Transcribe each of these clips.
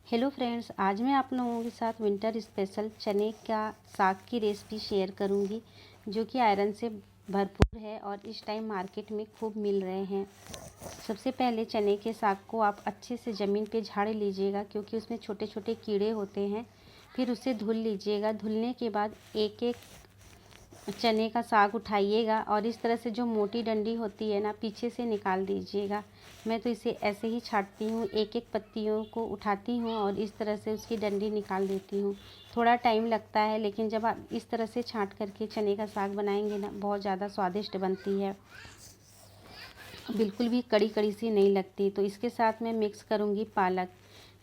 Hello friends, आज मैं आप लोगों के साथ विंटर स्पेशल चने का साग की रेसिपी शेयर करूंगी, जो कि आयरन से भरपूर है और इस टाइम मार्केट में खूब मिल रहे हैं। सबसे पहले चने के साग को आप अच्छे से ज़मीन पे झाड़ लीजिएगा, क्योंकि उसमें छोटे छोटे कीड़े होते हैं। फिर उसे धुल लीजिएगा। धुलने के बाद एक एक चने का साग उठाइएगा और इस तरह से जो मोटी डंडी होती है ना, पीछे से निकाल दीजिएगा। मैं तो इसे ऐसे ही छाँटती हूँ, एक एक पत्तियों को उठाती हूँ और इस तरह से उसकी डंडी निकाल देती हूँ। थोड़ा टाइम लगता है, लेकिन जब आप इस तरह से छाँट करके चने का साग बनाएंगे ना, बहुत ज़्यादा स्वादिष्ट बनती है, बिल्कुल भी कड़ी कड़ी सी नहीं लगती। तो इसके साथ मैं मिक्स करूँगी पालक।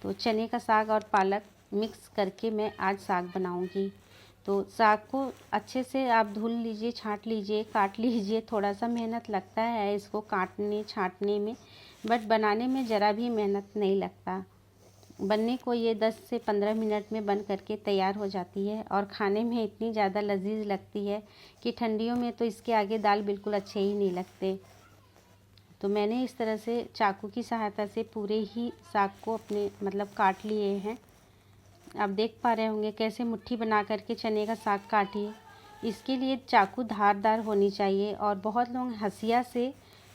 तो चने का साग और पालक मिक्स करके मैं आज साग बनाऊँगी। तो साग को अच्छे से आप धुल लीजिए, छाँट लीजिए, काट लीजिए। थोड़ा सा मेहनत लगता है इसको काटने छाँटने में, बट बनाने में ज़रा भी मेहनत नहीं लगता। बनने को ये 10 से 15 मिनट में बन करके तैयार हो जाती है और खाने में इतनी ज़्यादा लजीज लगती है कि ठंडियों में तो इसके आगे दाल बिल्कुल अच्छे ही नहीं लगते। तो मैंने इस तरह से चाकू की सहायता से पूरे ही साग को अपने काट लिए हैं। आप देख पा रहे होंगे कैसे मुट्ठी बना करके चने का साग काटिए। इसके लिए चाकू धारदार होनी चाहिए और बहुत लोग हंसिया से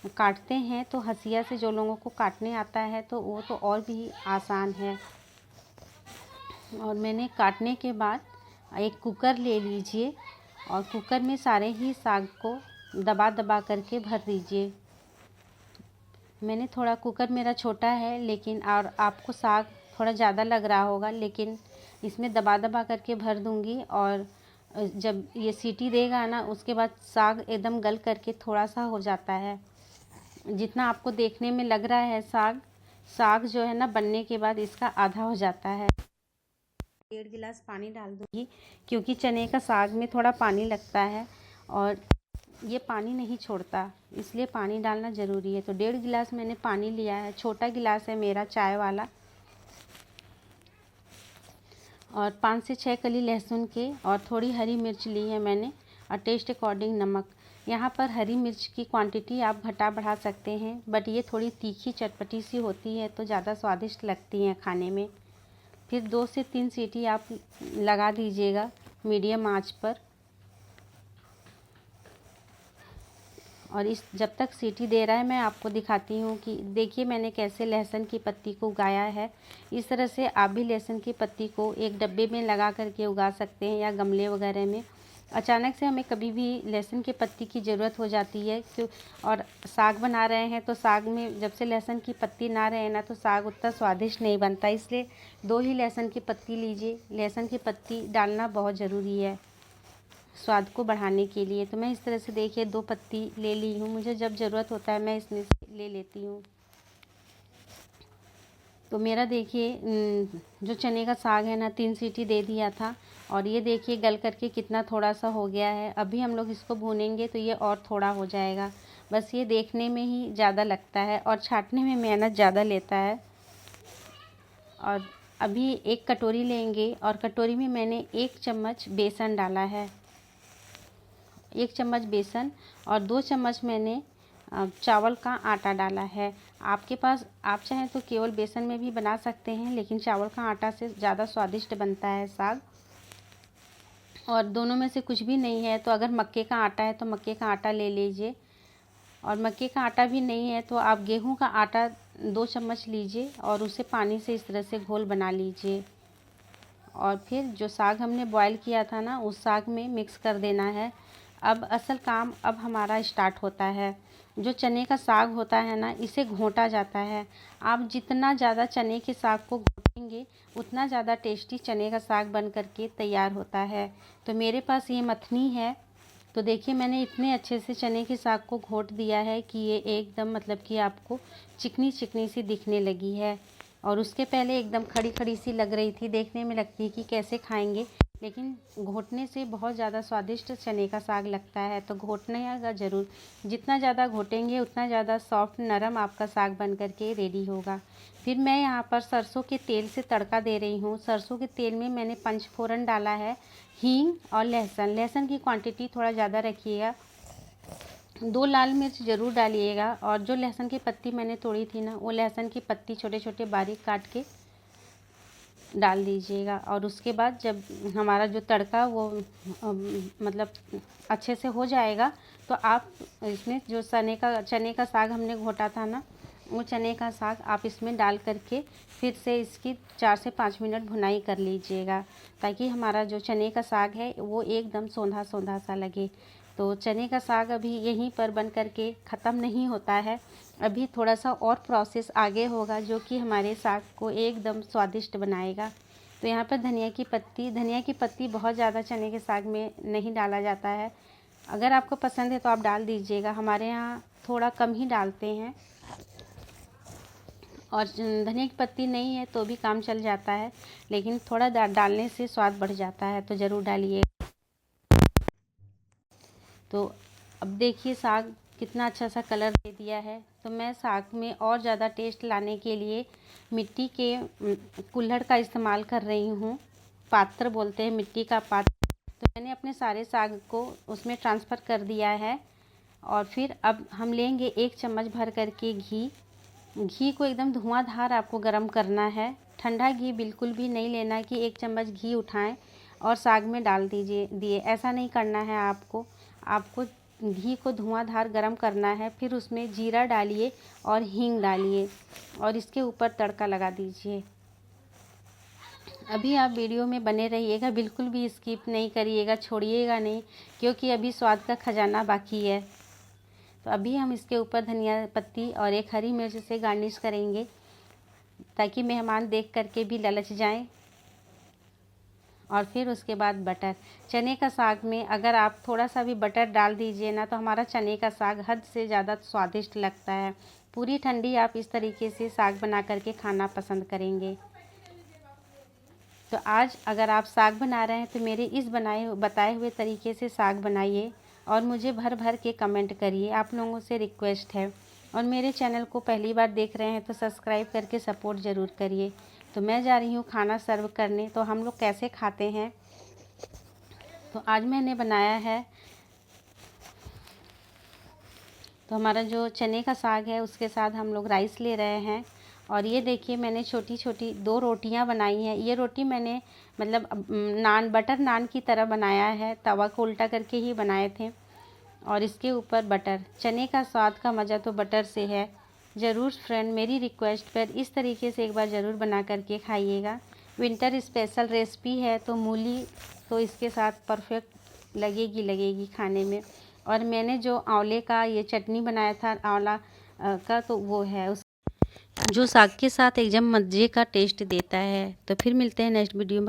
काटते हैं। तो हंसिया से जो लोगों को काटने आता है तो वो तो और भी आसान है। और मैंने काटने के बाद एक कुकर ले लीजिए और कुकर में सारे ही साग को दबा दबा करके भर दीजिए। मैंने थोड़ा कुकर मेरा छोटा है, लेकिन और आपको साग थोड़ा ज़्यादा लग रहा होगा, लेकिन इसमें दबा दबा करके भर दूंगी। और जब ये सीटी देगा ना, उसके बाद साग एकदम गल करके थोड़ा सा हो जाता है। जितना आपको देखने में लग रहा है साग जो है ना, बनने के बाद इसका आधा हो जाता है। 1.5 गिलास पानी डाल दूंगी, क्योंकि चने का साग में थोड़ा पानी लगता है और ये पानी नहीं छोड़ता, इसलिए पानी डालना ज़रूरी है। तो 1.5 गिलास मैंने पानी लिया है। छोटा गिलास है मेरा चाय वाला। और 5 से 6 कली लहसुन के और थोड़ी हरी मिर्च ली है मैंने, और टेस्ट अकॉर्डिंग नमक। यहाँ पर हरी मिर्च की क्वांटिटी आप घटा बढ़ा सकते हैं, बट ये थोड़ी तीखी चटपटी सी होती है तो ज़्यादा स्वादिष्ट लगती हैं खाने में। फिर 2 से 3 सीटी आप लगा दीजिएगा मीडियम आंच पर। और इस जब तक सीटी दे रहा है, मैं आपको दिखाती हूँ कि देखिए मैंने कैसे लहसुन की पत्ती को उगाया है। इस तरह से आप भी लहसुन की पत्ती को एक डब्बे में लगा करके उगा सकते हैं, या गमले वगैरह में। अचानक से हमें कभी भी लहसुन की पत्ती की ज़रूरत हो जाती है, क्यों और साग बना रहे हैं तो साग में जब से लहसुन की पत्ती ना रहे ना, तो साग उतना स्वादिष्ट नहीं बनता। इसलिए 2 ही लहसुन की पत्ती लीजिए। लहसुन की पत्ती डालना बहुत ज़रूरी है स्वाद को बढ़ाने के लिए। तो मैं इस तरह से देखिए 2 पत्ती ले ली हूँ। मुझे जब ज़रूरत होता है मैं इसमें से ले लेती हूँ। तो मेरा देखिए जो चने का साग है ना, 3 सीटी दे दिया था और ये देखिए गल करके कितना थोड़ा सा हो गया है। अभी हम लोग इसको भूनेंगे तो ये और थोड़ा हो जाएगा। बस ये देखने में ही ज़्यादा लगता है और छाँटने में मेहनत ज़्यादा लेता है। और अभी एक कटोरी लेंगे और कटोरी में मैंने 1 चम्मच बेसन डाला है। 1 चम्मच बेसन और 2 चम्मच मैंने चावल का आटा डाला है। आपके पास आप चाहें तो केवल बेसन में भी बना सकते हैं, लेकिन चावल का आटा से ज़्यादा स्वादिष्ट बनता है साग। और दोनों में से कुछ भी नहीं है तो अगर मक्के का आटा है तो मक्के का आटा ले लीजिए, और मक्के का आटा भी नहीं है तो आप गेहूं का आटा 2 चम्मच लीजिए और उसे पानी से इस तरह से घोल बना लीजिए। और फिर जो साग हमने बॉईल किया था ना, उस साग में मिक्स कर देना है। अब असल काम अब हमारा स्टार्ट होता है। जो चने का साग होता है ना, इसे घोंटा जाता है। आप जितना ज़्यादा चने के साग को घोटेंगे, उतना ज़्यादा टेस्टी चने का साग बन करके तैयार होता है। तो मेरे पास ये मथनी है। तो देखिए मैंने इतने अच्छे से चने के साग को घोट दिया है कि ये एकदम कि आपको चिकनी चिकनी सी दिखने लगी है। और उसके पहले एकदम खड़ी खड़ी सी लग रही थी, देखने में लगती है कि कैसे खाएंगे, लेकिन घोटने से बहुत ज़्यादा स्वादिष्ट चने का साग लगता है। तो घोटने का ज़रूर, जितना ज़्यादा घोटेंगे उतना ज़्यादा सॉफ्ट नरम आपका साग बन करके रेडी होगा। फिर मैं यहाँ पर सरसों के तेल से तड़का दे रही हूँ। सरसों के तेल में मैंने पंचफोरन डाला है, हींग और लहसुन की क्वांटिटी थोड़ा ज़्यादा रखिएगा। 2 लाल मिर्च ज़रूर डालिएगा। और जो लहसुन की पत्ती मैंने तोड़ी थी ना, वो लहसुन की पत्ती छोटे छोटे बारीक काट के डाल दीजिएगा। और उसके बाद जब हमारा जो तड़का वो मतलब अच्छे से हो जाएगा तो आप इसमें जो चने का साग हमने घोटा था ना, वो चने का साग आप इसमें डाल करके फिर से इसकी 4 से 5 मिनट भुनाई कर लीजिएगा, ताकि हमारा जो चने का साग है वो एकदम सौंधा सौंधा सा लगे। तो चने का साग अभी यहीं पर बन करके ख़त्म नहीं होता है, अभी थोड़ा सा और प्रोसेस आगे होगा जो कि हमारे साग को एकदम स्वादिष्ट बनाएगा। तो यहाँ पर धनिया की पत्ती बहुत ज़्यादा चने के साग में नहीं डाला जाता है। अगर आपको पसंद है तो आप डाल दीजिएगा, हमारे यहाँ थोड़ा कम ही डालते हैं। और धनिया की पत्ती नहीं है तो भी काम चल जाता है, लेकिन थोड़ा डालने से स्वाद बढ़ जाता है, तो ज़रूर डालिए। तो अब देखिए साग कितना अच्छा सा कलर दे दिया है। तो मैं साग में और ज़्यादा टेस्ट लाने के लिए मिट्टी के कुल्हड़ का इस्तेमाल कर रही हूँ। पात्र बोलते हैं, मिट्टी का पात्र। तो मैंने अपने सारे साग को उसमें ट्रांसफ़र कर दिया है। और फिर अब हम लेंगे 1 चम्मच भर करके घी को एकदम धुआंधार आपको गरम करना है। ठंडा घी बिल्कुल भी नहीं लेना कि 1 चम्मच घी उठाएं और साग में डाल दिए, ऐसा नहीं करना है। आपको घी को धुआंधार गरम करना है। फिर उसमें जीरा डालिए और हींग डालिए और इसके ऊपर तड़का लगा दीजिए। अभी आप वीडियो में बने रहिएगा, बिल्कुल भी स्किप नहीं करिएगा, छोड़िएगा नहीं, क्योंकि अभी स्वाद का खजाना बाकी है। तो अभी हम इसके ऊपर धनिया पत्ती और 1 हरी मिर्च से गार्निश करेंगे, ताकि मेहमान देख करके भी ललच जाएं। और फिर उसके बाद बटर। चने का साग में अगर आप थोड़ा सा भी बटर डाल दीजिए ना, तो हमारा चने का साग हद से ज़्यादा स्वादिष्ट लगता है। पूरी ठंडी आप इस तरीके से साग बना करके खाना पसंद करेंगे। तो आज अगर आप साग बना रहे हैं तो मेरे इस बताए हुए तरीके से साग बनाइए और मुझे भर भर के कमेंट करिए, आप लोगों से रिक्वेस्ट है। और मेरे चैनल को पहली बार देख रहे हैं तो सब्सक्राइब करके सपोर्ट ज़रूर करिए। तो मैं जा रही हूँ खाना सर्व करने। तो हम लोग कैसे खाते हैं, तो आज मैंने बनाया है, तो हमारा जो चने का साग है उसके साथ हम लोग राइस ले रहे हैं। और ये देखिए मैंने छोटी छोटी 2 रोटियां बनाई हैं। ये रोटी मैंने मतलब बटर नान की तरह बनाया है, तवा को उल्टा करके ही बनाए थे। और इसके ऊपर बटर। चने का स्वाद का मज़ा तो बटर से है। ज़रूर फ्रेंड, मेरी रिक्वेस्ट पर इस तरीके से एक बार ज़रूर बना करके खाइएगा। विंटर स्पेशल रेसिपी है, तो मूली तो इसके साथ परफेक्ट लगेगी खाने में। और मैंने जो आंवले का ये चटनी बनाया था आंवला का, तो वो है जो साग के साथ एकदम मज़े का टेस्ट देता है। तो फिर मिलते हैं नेक्स्ट वीडियो में।